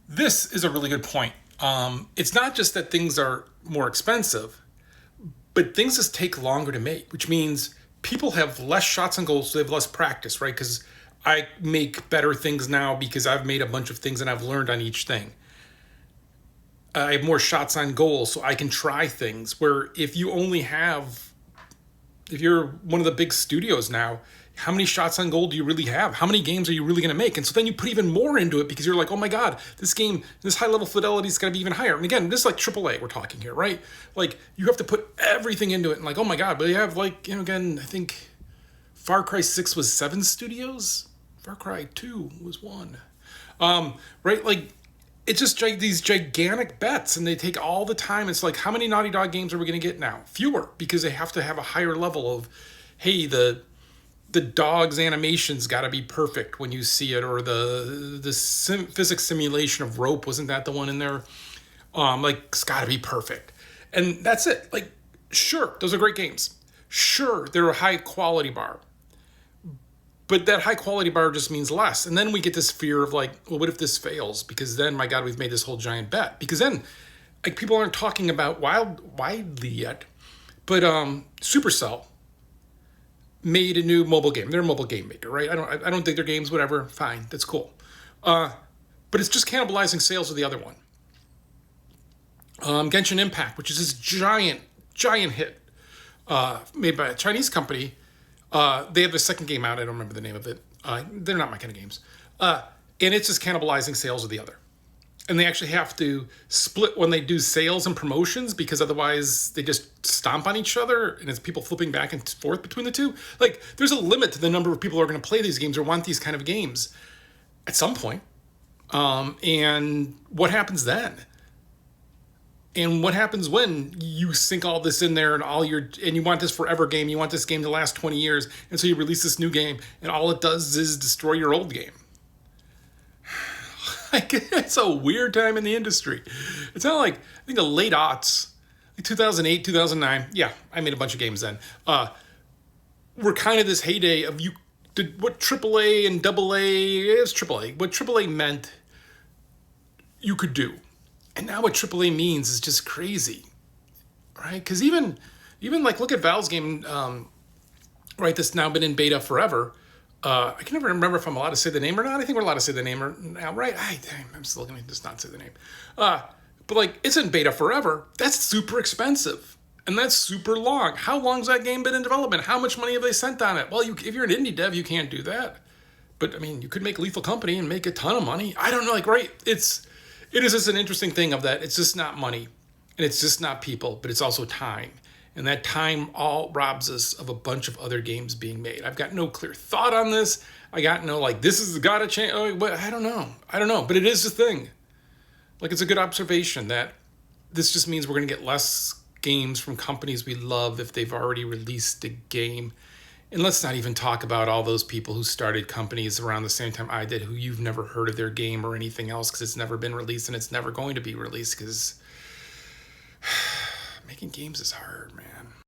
This is a really good point. It's not just that things are more expensive, but things just take longer to make, which means people have less shots on goal, so they have less practice, right? Because I make better things now because I've made a bunch of things and I've learned on each thing. I have more shots on goal, so I can try things. Where if you're one of the big studios now, how many shots on goal do you really have? How many games are you really going to make? And so then you put even more into it because you're like, oh my God, this game, this high level fidelity is going to be even higher. And again, this is like AAA we're talking here, right? Like you have to put everything into it. And like, oh my God, but you have like, again, I think Far Cry 6 was 7 studios. Far Cry 2 was 1. Right? Like it's just these gigantic bets and they take all the time. It's like, how many Naughty Dog games are we going to get now? Fewer, because they have to have a higher level of, hey, the dog's animation's got to be perfect when you see it, or the physics simulation of rope, wasn't that the one in there? Like it's got to be perfect, and that's it. Like, sure, those are great games. Sure, they're a high quality bar, but that high quality bar just means less. And then we get this fear of like, well, what if this fails? Because then, my God, we've made this whole giant bet. Because then, like, people aren't talking about widely yet, but Supercell made a new mobile game. They're a mobile game maker, right? I don't think their games, whatever. Fine, that's cool. But it's just cannibalizing sales of the other one. Genshin Impact, which is this giant hit, made by a Chinese company. They have a second game out. I don't remember the name of it. They're not my kind of games. And it's just cannibalizing sales of the other. And they actually have to split when they do sales and promotions, because otherwise they just stomp on each other and it's people flipping back and forth between the two. Like, there's a limit to the number of people who are going to play these games or want these kind of games at some point. And what happens then? And what happens when you sink all this in there and you want this forever game, you want this game to last 20 years, and so you release this new game and all it does is destroy your old game? Like, it's a weird time in the industry. It's not like, I think the late aughts, like 2008, 2009, yeah, I made a bunch of games then, were kind of this heyday of what AAA and AA, it was AAA, what AAA meant you could do. And now what AAA means is just crazy, right? Because even like, look at Valve's game, right, that's now been in beta forever. I can never remember if I'm allowed to say the name or not. I think we're allowed to say the name now, right? I'm still going to just not say the name. But like, it's in beta forever. That's super expensive. And that's super long. How long's that game been in development? How much money have they spent on it? Well, if you're an indie dev, you can't do that. But I mean, you could make Lethal Company and make a ton of money. I don't know, like, right? It is just an interesting thing of that. It's just not money, and it's just not people, but it's also time. And that time all robs us of a bunch of other games being made. I've got no clear thought on this. I got no, like, this is gotta change. Oh, but I don't know. But it is a thing. Like, it's a good observation that this just means we're going to get less games from companies we love if they've already released a game. And let's not even talk about all those people who started companies around the same time I did, who you've never heard of their game or anything else because it's never been released and it's never going to be released, because making games is hard, man.